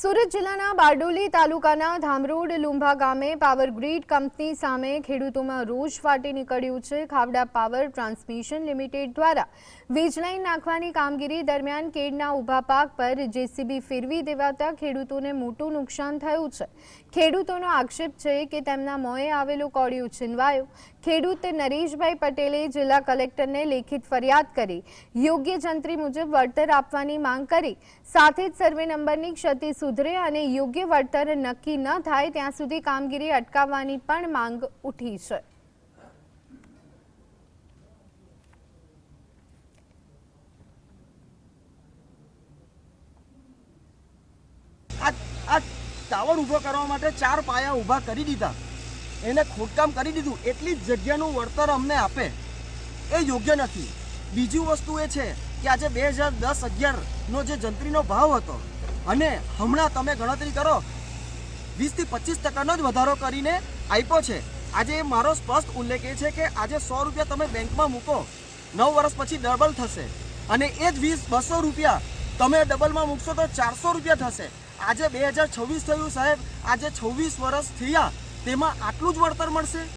સુરત જિલ્લાના બારડોલી તાલુકાના ધામરોડ લુંભા ગામે પાવર ગ્રીડ કંપની સામે ખેડૂતોમાં રોષ ફાટી નીકળ્યું છે। ખાવડા પાવર ટ્રાન્સમિશન લિમિટેડ દ્વારા વીજ લાઇન નાખવાની કામગીરી દરમિયાન કેળના ઊભા પાક પર જેસીબી ફેરવી દેવાતા ખેડૂતોને મોટું નુકસાન થયું છે। ખેડૂતોનો આક્ષેપ છે કે તેમના મોંએ આવેલો કોળિયો છીનવાયો। ખેડૂત નરેશભાઈ પટેલે જિલ્લા કલેક્ટરને લેખિત ફરિયાદ કરી યોગ્ય જંત્રી મુજબ વળતર આપવાની માંગ કરી। સાથે જ સર્વે નંબરની ક્ષતિ સુધરે અને યોગ્ય વળતર નક્કી ન થાય ત્યાં સુધી કામગીરી અટકાવવાની પણ માંગ ઉઠી છે। આ ટાવર ઊભો કરવા માટે 4 પાયા ઊભા કરી દીધા, એને ખોદકામ કરી દીધું, એટલી જ જગ્યાનું વળતર અમને આપે એ યોગ્ય નથી। બીજી વસ્તુ એ છે કે આજે 2010-11નો જે જંત્રીનો ભાવ હતો અને હમણાં તમે ગણતરી કરો 20 થી 25% જ વધારો કરીને આપ્યો છે। આજે મારો સ્પષ્ટ ઉલ્લેખ એ છે કે આજે 100 રૂપિયા તમે બેંકમાં મૂકો, 9 વર્ષ પછી ડબલ થશે અને એ જ 200 રૂપિયા તમે ડબલમાં મૂકશો તો 400 રૂપિયા થશે। આજે 2026 થયું સાહેબ, આજે 26 વર્ષ થયા, તેમાં આટલું જ વળતર મળશે?